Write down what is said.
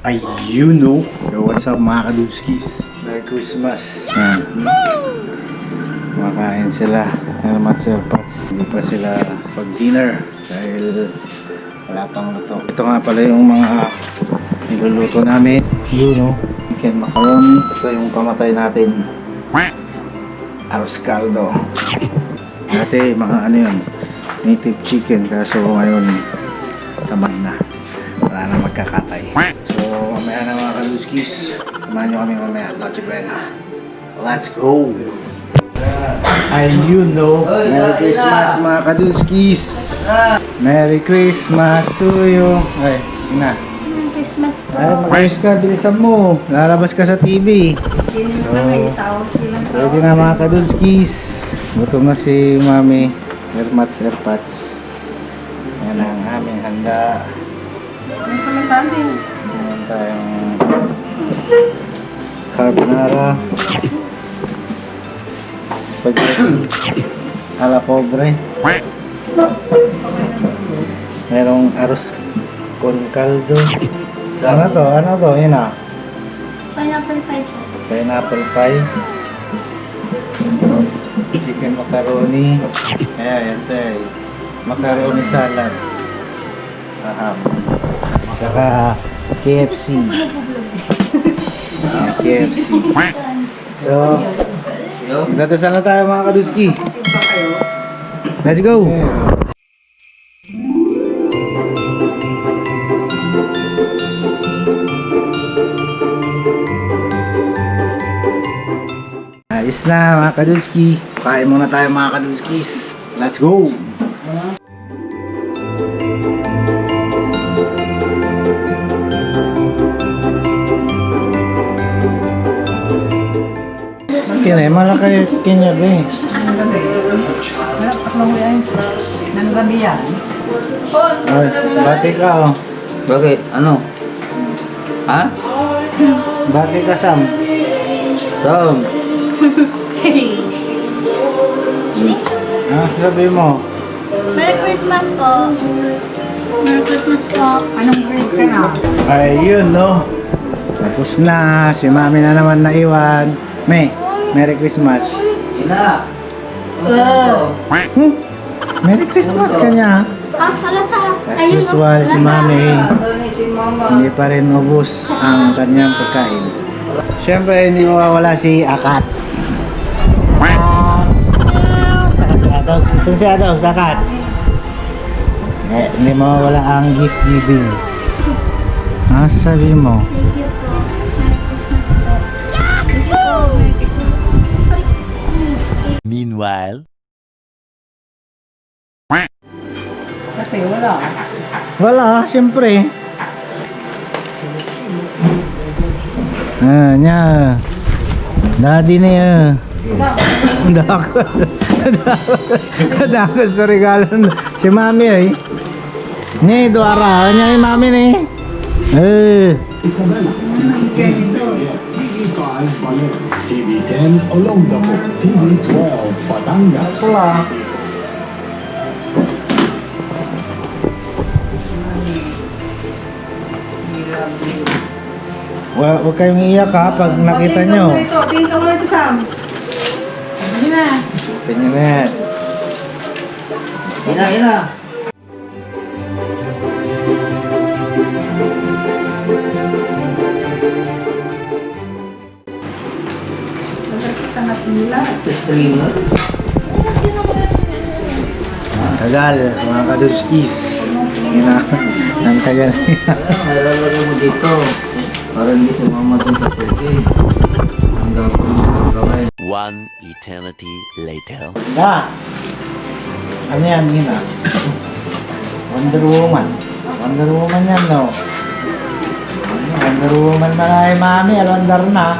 Ayun no. Yo, what's up mga kadudskis? Merry Christmas. Yan. Kumakain sila. Yan naman sir Pats. Hindi pa sila pag-dinner dahil wala pang luto. Ito nga pala yung mga niluluto namin. Yun no. Chicken macaroni. Ito yung pamatay natin. Arroz caldo. Dati mga ano yun, native chicken. Kaso ngayon tamad na. Wala na magkakatay. So mamaya na mga kaluskis. Samahan nyo kami mamaya. Noche Buena. Let's go! Ayun no. Merry Christmas mga kaluskis. Merry Christmas to you. Ay, na. Merry Christmas po. Ay, mag-ayos ka. Bilisan mo. Lalabas ka sa TV. Pwede na mga kaluskis. Gutom na si Mami. Airmats, airpats. Yan ang aming handa. Meron tayong carbonara, spaghetti ala pobre, merong arroz con caldo. Ano to? Ano to? Yun ah. Pineapple pie po. Pineapple pie, chicken macaroni, ayan tayo, macaroni salad, aham, saka KFC. KFC. So, nagdadasal na tayo mga kaduski. Let's go! Ayos na mga kaduski. Kain muna tayo mga kaduskis. Let's go! Kaya malaki kinyag eh. Nang gabi yan. Ay, bati ka oh. Bakit? Ano? Ha? Bati ka Sam. Tom. Ah, sabi mo. Merry Christmas po. Merry Christmas po. Anong grade ka na? Ayun no. Tapos na. Si Mami na naman naiwan. Merry Christmas. Ina. Merry Christmas kanya. Salasara. As usual, si Mami Si Mama. hindi pa rin ubos ang kanyang pagkain. Siyempre, hindi mawawala si Akats. Saka si Adog. Saan si Adog? Sa Akats. Hindi mawawala ang gift giving. Ano sasabihin mo? Thank you po. Merry Christmas po. Thank you po. Merry Christmas. Meanwhile, Kasi wala. Wala, siyempre. Ah, nya. Daddy na yan. Dako sa regalo si Mami ay. Ni doara nya yung Mami ni. TV10 Olongapo, TV12 Batangas. Wala. Huwag kayong iiyak ha pag nakita nyo. Tingin ka muna ito, Sam. Hindi na. Tingnan na yan. Ina. Streamer. Tagal, mga kaduskis. Ang tagal. Nalalagay mo dito. Para hindi sumama dun sa pwede. Ang gagawin mo gawin. one eternity later. Da! Ano yan, Nina? Wonder Woman. Wonder Woman yan, no? Wonder Woman na nga Mami. Alondar na.